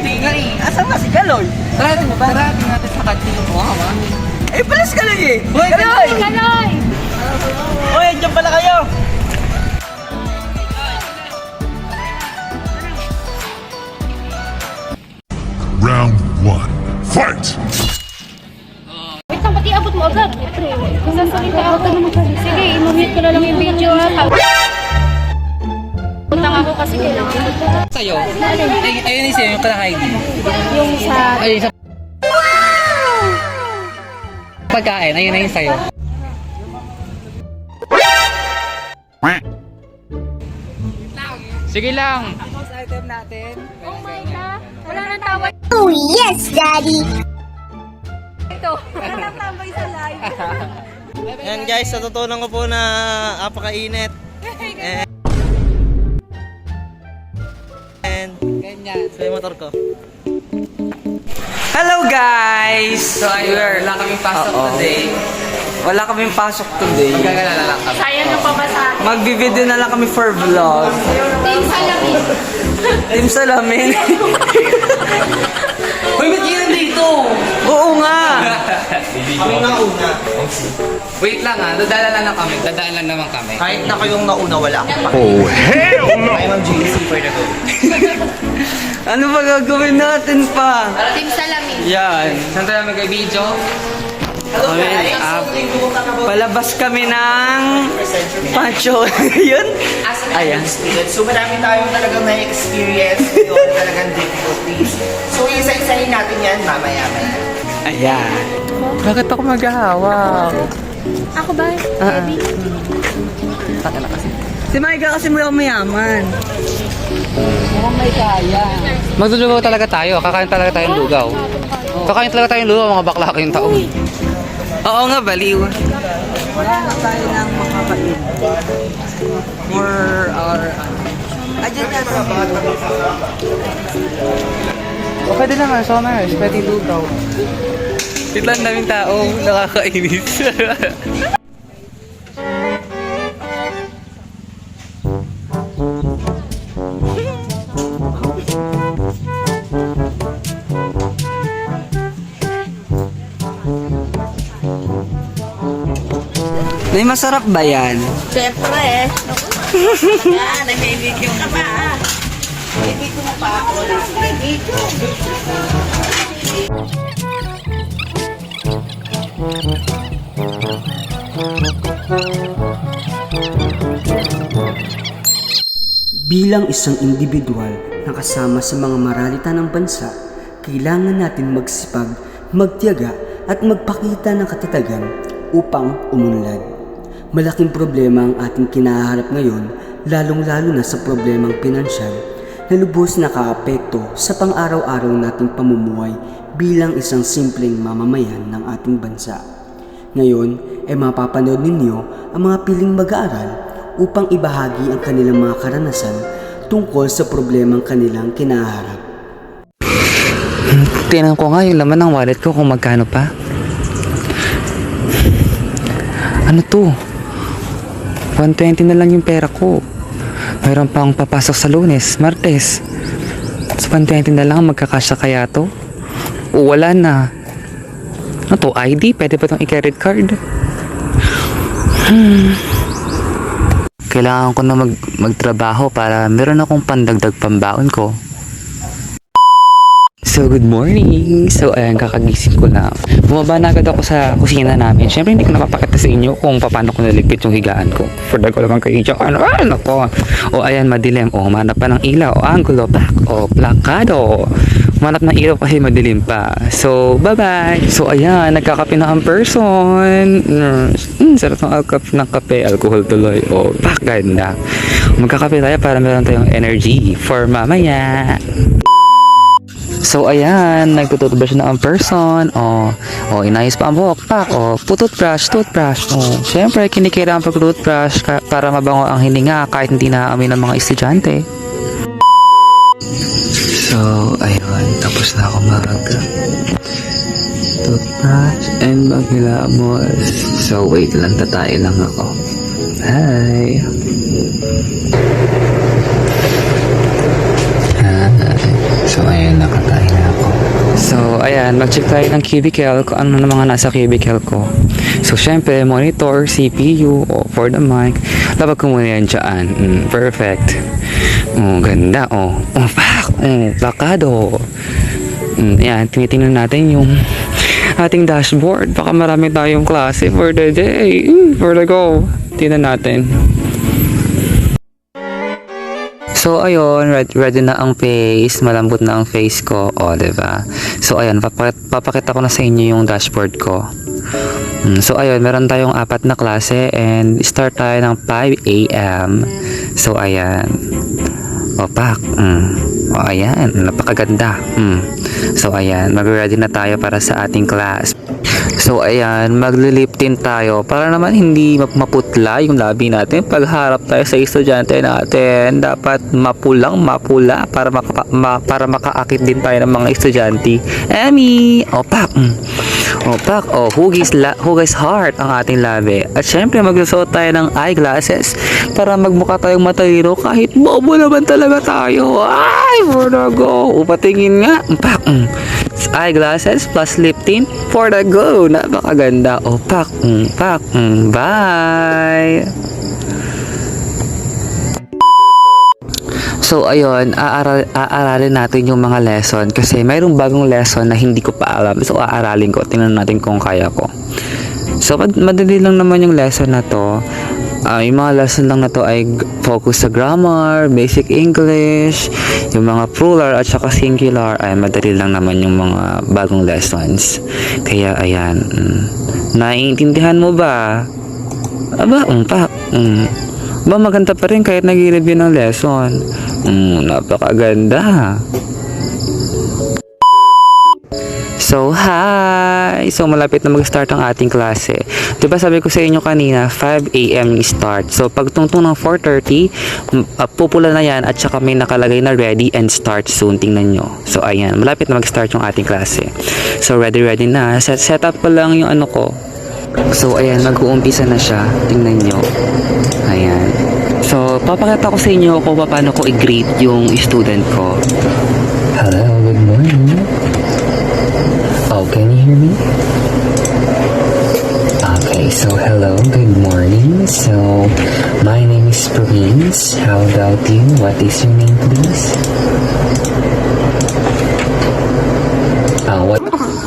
hindi nga eh. Asan ba si Galoy? Tara natin sa kantin. Wow, Eh, pala si Galoy eh. Hoy, Galoy! Galoy! Hoy, andyan pala kayo. Round 1. Fight! Wait lang, pati abot mo agad. Kung sasalita ako. Sige, imumute ko na lang yung video ha. Utang ako kasi kailangan ko. sa'yo. Ayun yung sa'yo, yung kala-ID. Yung sa... Ayun sa... Pagkain, ayun na yung sa'yo. Sige lang. Next item natin. Oh my God! Wala nang tawag. Oh, yes, Daddy. Ito. Wala nang tambay sa live. Yan guys, natutunan ko po na apakainit. And Ganyan. sa yung motor ko. Hello guys! So ayun, wala kaming pasok today. Wala kaming pasok today. Magkagalala lang kami. Sayang yung pamasahe. Magbi-video na lang kami for vlog. Team Salamin. Team Salamin. Hoy, ba't yun nandito? Oo nga! Kami na una. Wait lang ha, dadaan lang kami. Dadaan lang naman kami. Kahit na kayong nauna, wala akong pa. Oh, hell no! I'm on GC for the go. Ano ba gagawin natin pa? Team Salamin. Yan. Saan tayo mag-video? Hello guys! Palabas kami ng Pancho. Yun? Ayan. So marami tayong talagang na-experience ngayon, talagang difficulties. So isa-isahin natin yan mamaya-maya. Ayan. Bakit ako maghahawak? Ako ba? Baby? Taka na kasi. Si Micah kasi mayaman. Mukhang may kaya. Maglulugaw talaga tayo. Kakain talaga tayong lugaw. Kakain talaga tayong lugaw, mga bakla kayong taong. Oo nga, baliw. Wala na tayo ng makakain. For our... Ayan na sa O, pwede naman, Somers. Pwede lugaw. Titla ang daming tao. Nakakainis. May masarap ba yan? Siyempre. Yan, nag-video ka pa. Nag-video mo pa ako. Nag-video. Bilang isang individual na kasama sa mga maralita ng bansa, kailangan natin magsipag, magtiyaga at magpakita ng katatagan upang umunlad. Malaking problema ang ating kinaharap ngayon, lalong-lalo na sa problemang pinansyal na lubos nakaapekto sa pang-araw-araw nating pamumuhay bilang isang simpleng mamamayan ng ating bansa. Ngayon ay mapapanood ninyo ang mga piling mag-aaral upang ibahagi ang kanilang mga karanasan tungkol sa problemang kanilang kinaharap. Tingnan ko nga yung laman ng wallet ko kung magkano pa. Ano to? 120 na lang yung pera ko. Mayroon pang papasok sa Lunes, Martes. Sa 120 na lang magkakasya kaya to? O wala na. Ano to? ID? Pwede ba itong i-credit card? Kailangan ko na magtrabaho para meron akong pandagdag pambaon ko. So, good morning! So, ayan, kakagising ko lang. Bumaba na agad ako sa kusina namin. Siyempre, hindi ko napapakita sa inyo kung paano ko naligpit yung higaan ko. Fordag ko naman kayo dyan. Ano ko? O, ayan, madilim. O, humanap pa ng ilaw. O, angulo, black. O, plakado. Humanap ng ilaw kasi madilim pa. So, bye-bye! So, ayan, nagkakape na ang person. Sarap ng kape. Alcohol tuloy. O, ganda. Magkakape tayo para meron tayong energy for mamaya. So, ayan, nagtututbrush na ang person. O, inayos pa ang buhok. Pak, toothbrush. O, syempre, kinikailangan pag-toothbrush para mabango ang hininga kahit hindi na-aamin ng mga estudyante. So, ayun, tapos na ako toothbrush and maghilamos. So, wait lang, tatay lang ako. Hi! So, ayun, nakatayo So, ayan, mag-check tayo ng cubicle kung ano na mga nasa cubicle ko. So, syempre, monitor, CPU, for the mic. Lapag ko muna yan dyan. Perfect. Ganda, fuck! Lakado. Ayan, tinitingnan natin yung ating dashboard. Baka marami tayong klase for the day. For the go. Tingnan natin. So, ayun, ready na ang face. Malambot na ang face ko. Diba? So, ayun, papakita ko na sa inyo yung dashboard ko. So, ayun, meron tayong 4 na klase and start tayo ng 5 a.m. So, ayan. Pak. Ayan, napakaganda. So, ayan, mag-ready na tayo para sa ating class. So, ayan, maglilip tint tayo para naman hindi maputla yung labi natin. Pagharap tayo sa estudyante natin, dapat mapula para makaakit din tayo ng mga estudyante. Emmy! Pak! Pak! Hugis heart ang ating labi. At syempre, magsusuot tayo ng eyeglasses para magmukha tayong matalino kahit bobo naman talaga tayo. Ay! For the go! Patingin nga. Pak! Eyeglasses plus lip tint for the go. Napakaganda. Pak! Bye! So, ayun, aaralin natin yung mga lesson kasi mayroong bagong lesson na hindi ko pa alam. So, aaralin ko. Tingnan natin kung kaya ko. So, madali lang naman yung lesson na to. Yung mga lesson lang na to ay focus sa grammar, basic English, yung mga plural at saka singular. Ay, madali lang naman yung mga bagong lessons. Kaya, ayan. Naiintindihan mo ba? Aba, ba, maganda pa rin kahit nag-review ng lesson. Napakaganda. So, hi! So, malapit na mag-start ang ating klase. Diba sabi ko sa inyo kanina, 5 a.m. start. So, pag tungtong ng 4:30, pupula na yan at saka may nakalagay na ready and start soon. Tingnan nyo. So, ayan. Malapit na mag-start yung ating klase. So, ready na. Set up ko lang yung ano ko. So, ayan. Mag-uumpisa na siya. Tingnan nyo. Ayan. So, papakita ko sa inyo kung paano ko i-greet yung student ko. Hello, good morning. Can you hear me? Okay, so hello, good morning. So, my name is Prince. How about you? What is your name, please?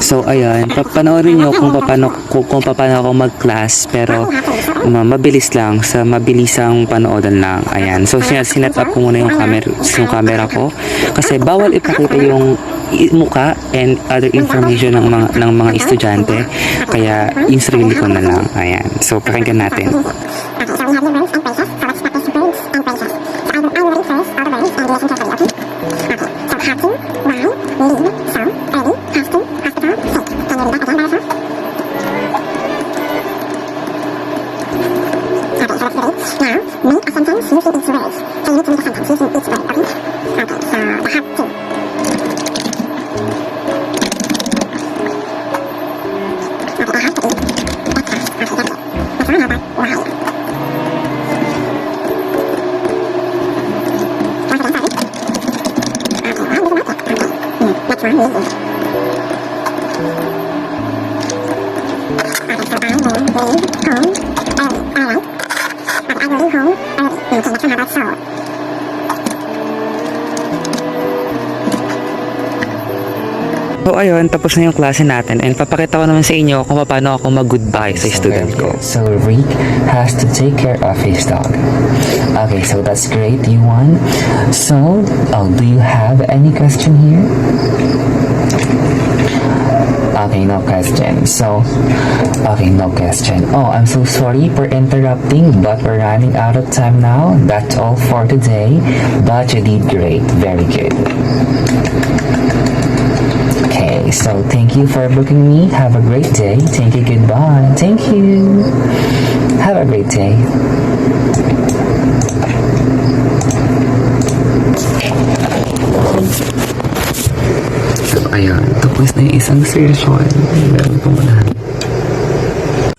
So, ayan, papanoorin nyo kung paano ako mag-class, pero mabilis lang, sa mabilisang panoodan lang. Ayan, so sinet up ko muna yung camera ko kasi bawal ipakita yung muka and other information ng mga estudyante, kaya yung sarili ko na lang. Ayan, so pakinggan natin. So ayun, tapos na yung klase natin and papakita ko naman sa inyo kung paano ako mag-goodbye sa student ko. So Rick has to take care of his dog. Okay, so that's great, you won. So, do you have any question here? Okay, no question. So, okay, no question. I'm so sorry for interrupting, but we're running out of time now. That's all for today, but you did great. Very good. Okay, so thank you for booking me. Have a great day. Thank you. Goodbye. Thank you. Have a great day. So, ayun. Tapos na yung isang session. Meron ko muna.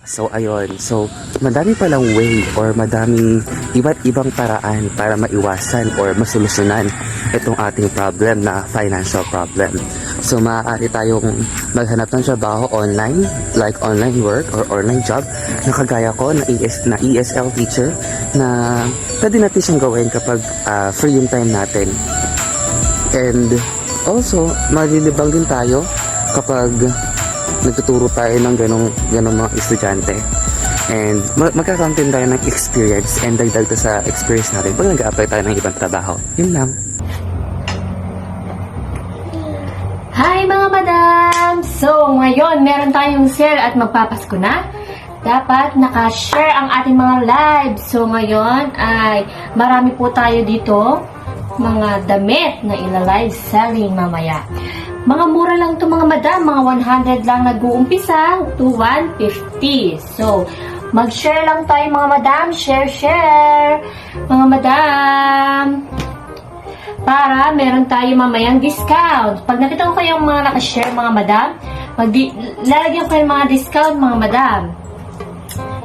So, ayun. So, madami palang way or madaming iba't ibang paraan para maiwasan or masolusyonan itong ating problem na financial problem. So, maaari tayong maghanap ng trabaho online, like online work or online job, na kagaya ko na ESL teacher, na pwede natin siyang gawin kapag free yung time natin. And also, malilibang din tayo kapag nagtuturo tayo ng ganong mga estudyante. And magkakaroon din tayo ng experience and dagdag to sa experience natin pag nag-a-apply tayo ng ibang trabaho. Yun lang. Hi mga madam! So, ngayon meron tayong sale at magpapasko na. Dapat naka-share ang ating mga live. So, ngayon ay marami po tayo dito mga damit na ila-live selling mamaya. Mga mura lang to mga madam, mga 100 lang nag-uumpisa to 150. So, mag-share lang tayo mga madam, share mga madam. Para meron tayo mamayang discount. Pag nakita ko kayong mga naka-share mga madam, lalagyan ko yung mga discount mga madam.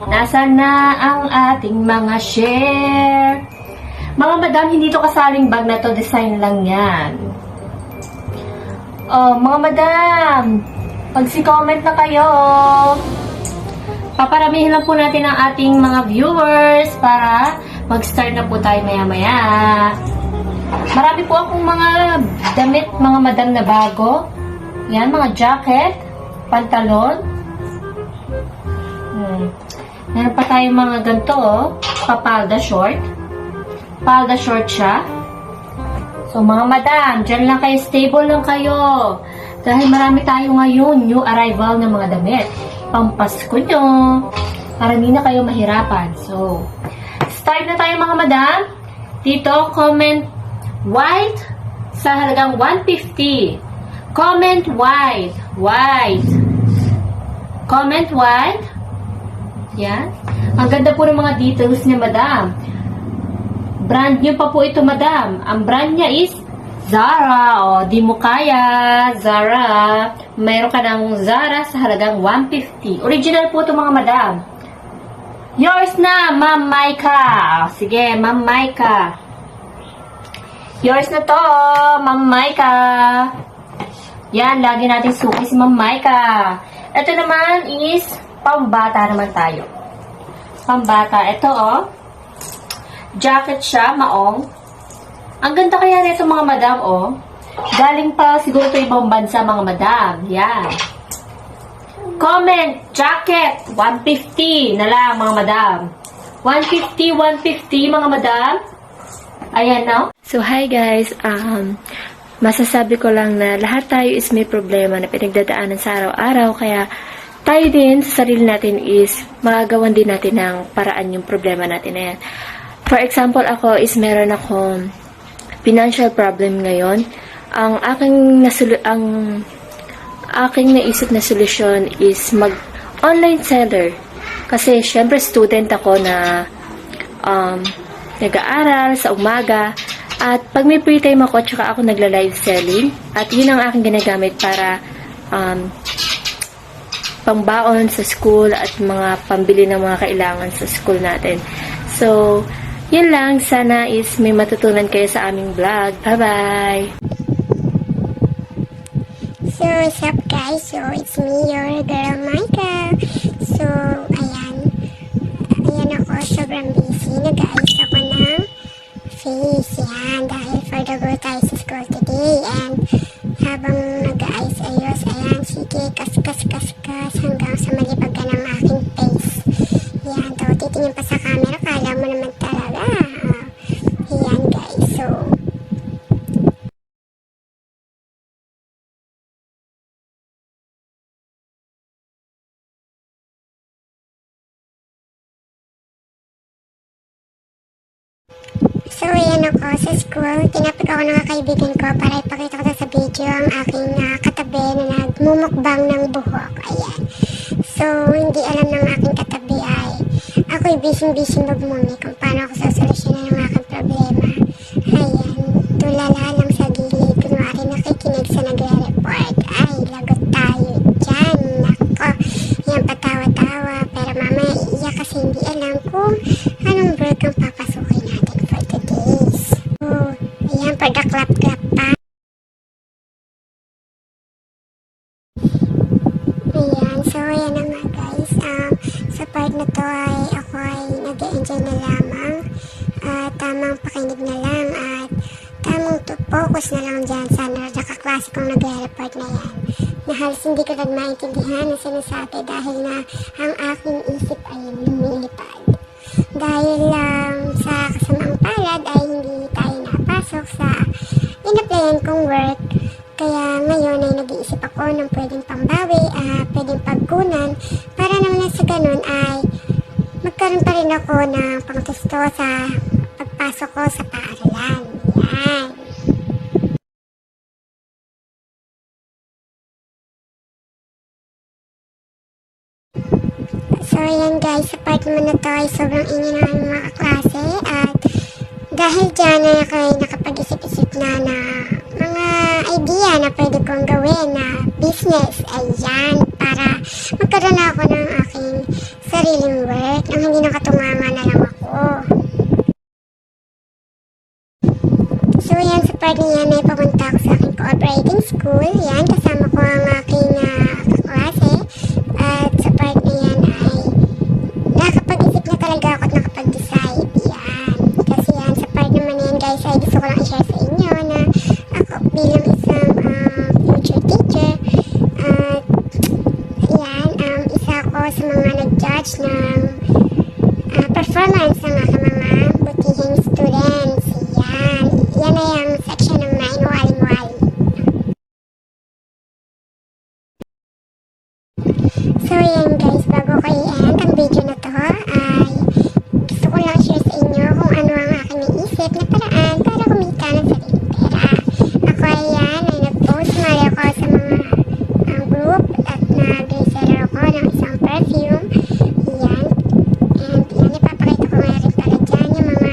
Nasaan na ang ating mga share? Mga madam, hindi to kasaling bag na to, design lang yan. Oh, mga madam, pag-comment na kayo. Paparamihin lang po natin ang ating mga viewers para mag-start na po tayo maya-maya. Marami po akong mga damit, mga madam na bago. Yan, mga jacket, pantalon. Meron pa tayong mga ganito, oh. Papalda short. Palda short siya. So, mga madam, dyan lang kayo, stable lang kayo. Dahil marami tayo ngayon, new arrival ng mga damit. Pampasko nyo. Para hindi na kayo mahirapan. So, start na tayo mga madam. Dito, comment white sa halagang 150. Comment white. White. Comment white. Yan. Ang ganda po ng mga details niya, madam. Brand new pa po ito, madam. Ang brand niya is Zara. O, di mo kaya, Zara. Mayroon ka ng Zara sa halagang 150. Original po ito, mga madam. Yours na, Ma'am Maika. Sige, Ma'am Maika. Yours na to, Ma'am Maika. Yan, lagi natin suki si Ma'am Maika. Ito naman is pambata naman tayo. Pambata. Ito, oh. Jacket siya, maong. Ang ganda kaya nito mga madam, oh. Galing pa siguro ito ibang bansa mga madam. Yan. Comment, jacket, 150 na lang mga madam. 150 mga madam. Ayan, no? So, hi guys. Masasabi ko lang na lahat tayo is may problema na pinagdadaanan sa araw-araw. Kaya tayo din sa sarili natin is magagawan din natin ng paraan yung problema natin na yan. For example, ako is meron akong financial problem ngayon. Ang aking naisip na solusyon is mag-online seller. Kasi syempre student ako na nag-aaral sa umaga. At pag may free time ako, tsaka ako nagla-live selling. At yun ang aking ginagamit para pangbaon sa school at mga pambili ng mga kailangan sa school natin. So, yun lang. Sana is may matutunan kayo sa aming vlog. Bye-bye! So, what's up guys? So, it's me, your girl, Micah. So, ayan. Ayan ako, sobrang busy. Nag-ayos ako ng face. Yan, dahil for the go tayo sa school today. And habang nag-ayos-ayos, ayan, sige, kas hanggang sa malipag ka ng aking face. Yan, to, titingin pa sa camera, kala mo naman talaga. Yan guys, so, ayan ako sa school. Tinapik ako ng kaibigan ko para ipakita ko sa video ang aking katabi na nagmumukbang ng buhok. Ayan. So, hindi alam ng aking katabi ay ako'y busy magmumi kung paano ako sasolusyonan ng aking problema. Ayan. Tulala lang sa gilid. Kunwari nakikinig sa nagre-report. Ay, lagot tayo dyan. Nako. Ayan, patawa-tawa. Pero hindi alam kung anong work ang papasukin natin for today. So, ayan, pagka-clap-clap pa. Ayan, so ayan na nga guys. Sa part na to ay ako ay nag-enjoy na lamang. Tamang pakinig na lang at tamang focus na lang dyan sa nakaklase kong nag-report na yan. Na halos hindi ko rin maintindihan ang sinasabi dahil na ang aking isip ay lumilipad. Dahil sa kasamaang palad ay hindi tayo napasok sa inaplayan kong work. Kaya ngayon ay nag-iisip ako ng pwedeng pambawi, pwedeng pagkunan para naman sa ganun ay magkaroon pa rin ako ng pangtusto sa pagpasok ko sa paaralan. Yan. So ayan guys, sa part naman na to ay sobrang ingin ng aming mga kaklase at dahil dyan ay ako ay nakapag-isip-isip na mga idea na pwede kong gawin na business. Ayan, para magkaroon na ako ng aking sariling work nang hindi nakatunganga na lang ako. So yan, sa part niyan ay papunta ako sa aking cooperating school. Yan, kasama ko ang aking kaklase. At sa part niyan ay nakapag-isip na talaga ako at nakapag-decide. Yan. Kasi yan, sa part naman yan guys ay gusto ko lang i-share sa inyo na ako bilang isang future teacher. At yan, isa ako sa mga nag-judge ng performance ng aking mga butihing students. Yan. Yan ay ang section ng Waling-Waling. So yan guys, bago ko i-end ang video na to ay gusto ko lang share sa inyo kung ano ang aking naisip na paraan para kumita ng sariling pera. Ako ay nag-post mali ako sa mga group at nag-reseller ako ng isang perfume. Yan. And yan, ipapakita ko nga rin pala dyan yung mga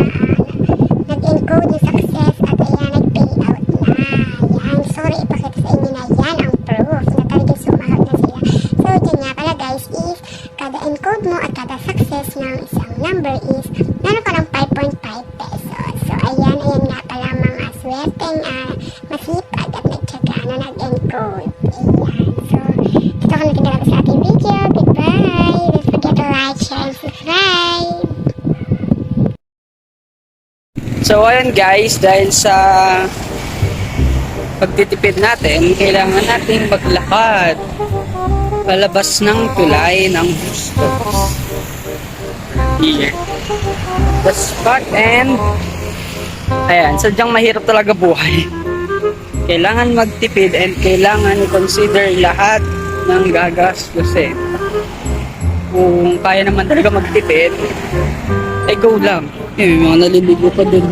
nag-encode na success at ayan, nag-pay out na. Yan, sorry, ipakita sa inyo na yan ang proof na talagang sumahag na sila. So, dyan nga pala guys is kada encode mo at kada success ng isang number is meron ka ng 5.5 pesos. So, ayan nga pala mga swerteng masipag at nagtsaga na nag-encode. Ayan. So, ito ko natin sa ating video. Goodbye! Don't forget to like, share, and subscribe! So ayun guys, dahil sa pagtitipid natin, kailangan natin maglakad palabas ng tulay ng Bustos. Here. The spot and ayan, sadyang mahirap talaga buhay. Kailangan magtipid and kailangan i-consider lahat ng gagastusin. Kung kaya naman talaga magtipid, ay go lang. Eh, may mga naliligo pa dun.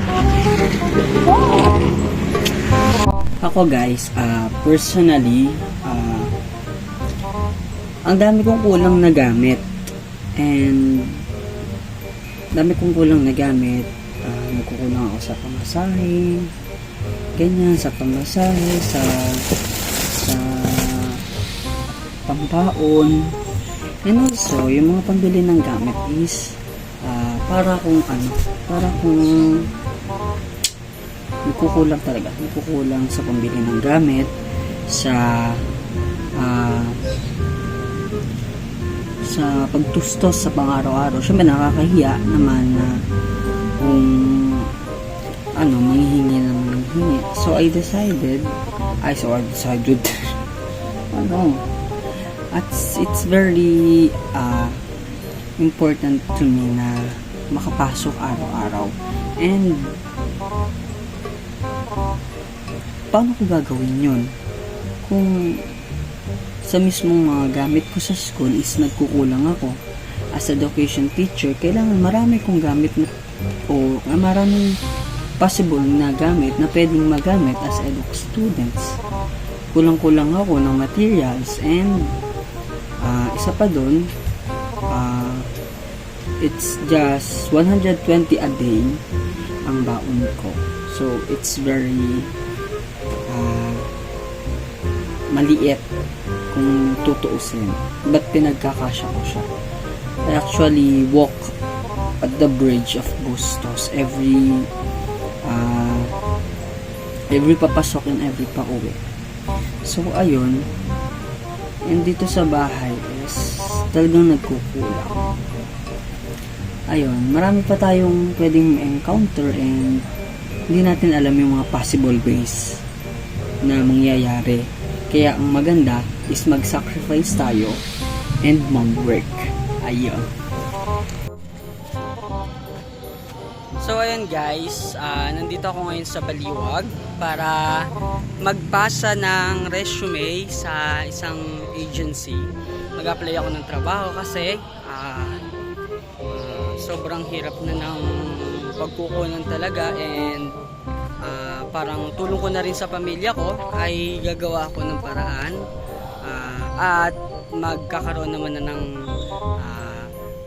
Ako guys, personally, ang dami kong kulang na gamit. And dami kong kulang na gamit. Nagkukulang ako sa pamasahe. Ganyan, sa pamasahe, sa pampaon. And also, yung mga pambili ng gamit is para kung nagkukulang talaga. Nagkukulang sa pambili ng gamit, sa pagtustos sa pang-araw-araw. Siyempre nakakahiya naman na kung manghihingi ng manghihingi. So I decided it's very important to me na makapasok araw-araw. And paano ko gagawin yun? Kung sa mismong mga gamit ko sa school is nagkukulang ako. As education teacher, kailangan marami kong gamit o maraming possible na gamit na pwedeng magamit as edu students. Kulang-kulang ako ng materials and isa pa dun, it's just 120 a day ang baon ko. So, it's very maliit kung tutuusin. But pinagkakasya ko siya. I actually walk at the bridge of Bustos every papasok and every pauwi. So ayun, and dito sa bahay is talagang nagkukulang. Ayun, marami pa tayong pwedeng encounter and hindi natin alam yung mga possible ways na mangyayari. Kaya ang maganda is mag-sacrifice tayo and mag-work. Ayun. So ayun guys, nandito ako ngayon sa Baliwag para magpasa ng resume sa isang agency. Mag-apply ako ng trabaho kasi sobrang hirap na ng pagkukunan talaga, and parang tulong ko na rin sa pamilya ko ay gagawa ako ng paraan at magkakaroon naman na ng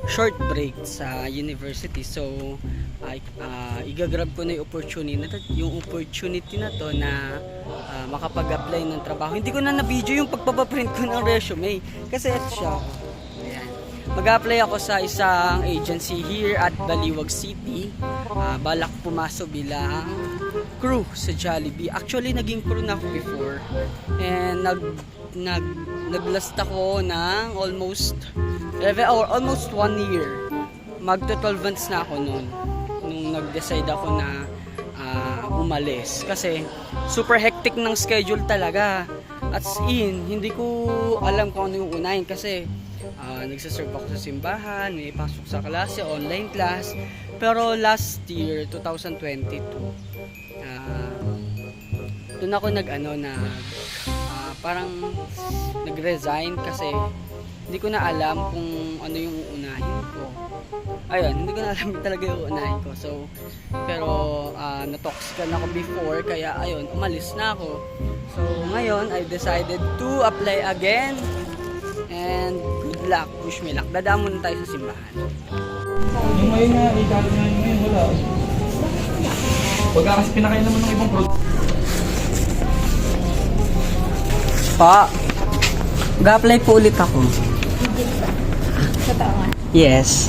short break sa university. So igagrab ko na yung opportunity na to na makapag-apply ng trabaho. Hindi ko na na-video yung pagpapaprint ko ng resume kasi ito siya. Ayan. Mag-apply ako sa isang agency here at Baliwag City. Balak pumasok bilang crew sa Jollibee. Actually naging crew na ako before, and naglast ako ng almost 1 year. Magto 12 months na ako noon nung nag-decide ako na umalis kasi super hectic ng schedule talaga. As in, hindi ko alam kung ano yung unahin kasi nagsaserve ako sa simbahan, may pasok sa klase, online class. Pero last year, 2022, doon ako parang nag-resign kasi hindi ko na alam kung ano yung unahin ko. Ayun, hindi ko na alam talaga yung unahin ko. So, pero natoxican ako before, kaya ayun, umalis na ako. So, ngayon, I decided to apply again. And good luck, wish me luck. Dadaan muna tayo sa simbahan. Yung ngayon nga, ikalo na yung ngayon, wala. Pagka kasi pinakain naman ng ibang product. Pa, mag-apply po ulit ako. Yes.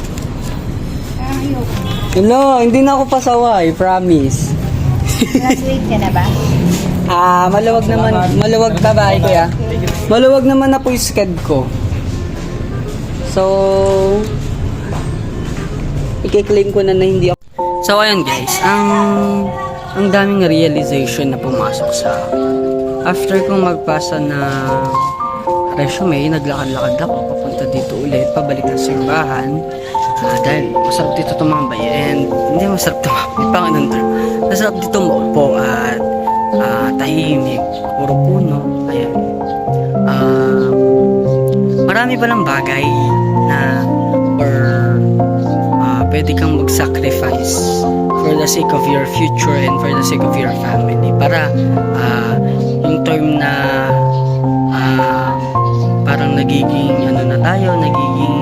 Hello, hindi na ako pasaway, promise. Graduate ka na ba? Maluwag babae kuya. Maluwag naman na po yung sked ko. So, i-claim ko na hindi ako. So, ayun guys, ang daming realization na pumasok sa after kong magpasa na resume, naglakad-lakad ako papunta dito ulit, pabalik ng simbahan. Dahil masarap dito tumambay, and hindi masarap tumambay, masarap dito maupo at tahimik, puro puno. Ayan. Marami pa ng bagay na pwede kang mag-sacrifice for the sake of your future and for the sake of your family, para yung term na parang nagiging nagiging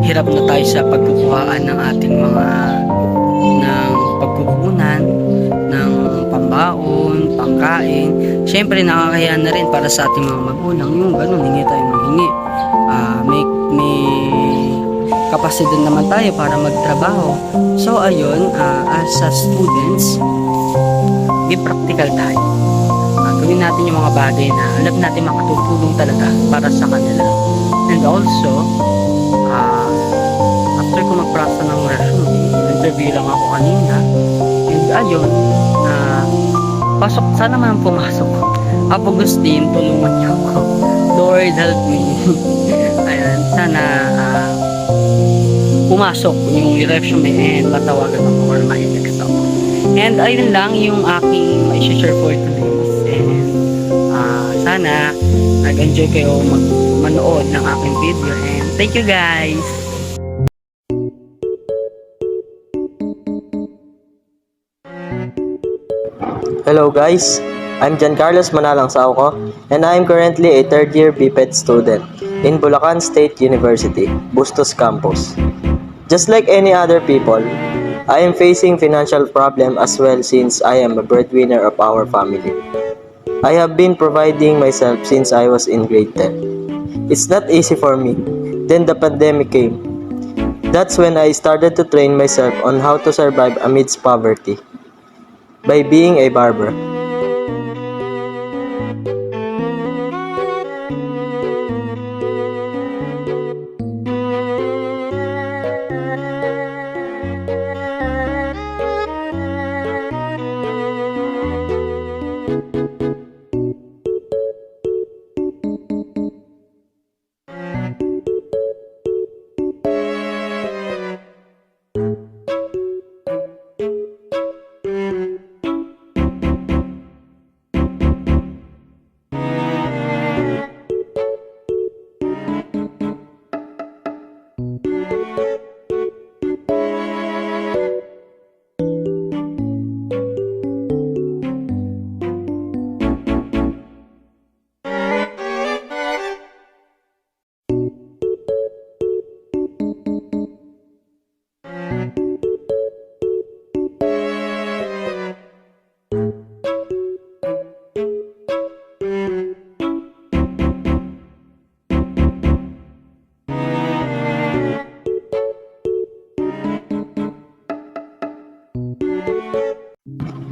hirap na tayo sa pagkukuhaan ng ating ng pagkukunan ng pambaon, pangkain. Siyempre nakakahiya na rin para sa ating mga magulang yung ganun, hingi tayo ng hingi. May kapasidad naman tayo para magtrabaho. So ayun, as a students, be practical tayo. Gawin natin yung mga bagay na alam natin makatutulong talaga para sa kanila. And also, after ko magprasa ng resume, interview lang ako kanina, and ayun, pasok, sana man pumasok. Apo Agustin, tulungan niyo ako. Lord, help me. Ayan, sana pumasok yung resume and matawagan ako or ma-text ako. And ayun lang yung aking ma-share for today. And sana nag-enjoy kayo manood ng aking video, and thank you guys. Hello guys, I'm Giancarlos Manalang Sauco, and I am currently a third year BPED student in Bulacan State University, Bustos Campus. Just like any other people, I am facing financial problem as well since I am a breadwinner of our family. I have been providing myself since I was in grade 10. It's not easy for me. Then the pandemic came. That's when I started to train myself on how to survive amidst poverty by being a barber.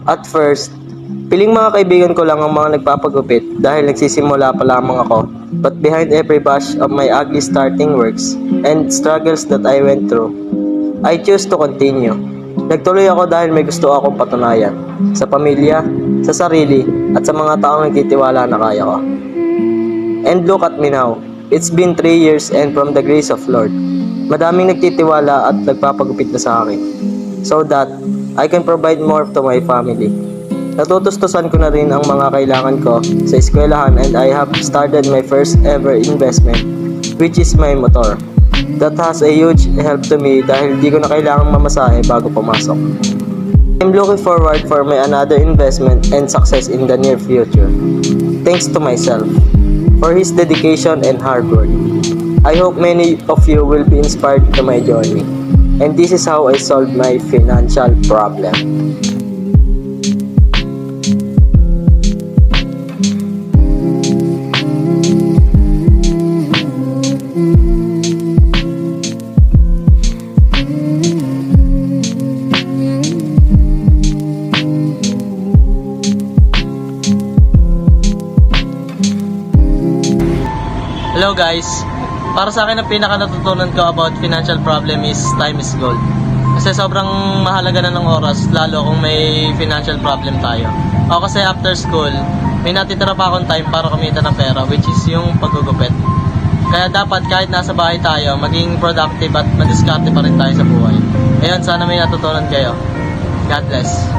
At first, piling mga kaibigan ko lang ang mga nagpapagupit dahil nagsisimula pa lamang ako. But behind every bash of my ugly starting works and struggles that I went through, I choose to continue. Nagtuloy ako dahil may gusto akong patunayan sa pamilya, sa sarili, at sa mga taong nagtitiwala na kaya ko. And look at me now. It's been 3 years and from the grace of Lord, madaming nagtitiwala at nagpapagupit na sa akin so that I can provide more to my family. Natutustusan ko na rin ang mga kailangan ko sa eskwelahan and I have started my first ever investment, which is my motor. That has a huge help to me dahil di ko na kailangang mamasahe bago pumasok. I'm looking forward for my another investment and success in the near future. Thanks to myself for his dedication and hard work. I hope many of you will be inspired to my journey. And this is how I solved my financial problem. Hello guys! Para sa akin, ang pinaka natutunan ko about financial problem is time is gold. Kasi sobrang mahalaga na ng oras, lalo kung may financial problem tayo. Ako kasi after school, may natitira pa akong time para kumita ng pera, which is yung paggugupit. Kaya dapat kahit nasa bahay tayo, maging productive at madiskarte pa rin tayo sa buhay. Ayun, sana may natutunan kayo. God bless!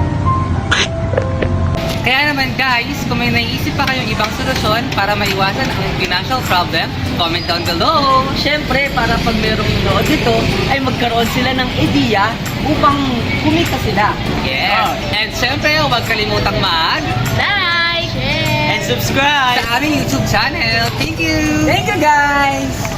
Kaya naman guys, kung may naisip pa kayong ibang solusyon para maiwasan ang financial problem, comment down below. Siyempre, para pag merong nood dito, ay magkaroon sila ng ideya upang kumita sila. Yes! And syempre, huwag kalimutang Like, share, And subscribe! sa aming YouTube channel. Thank you! Thank you guys!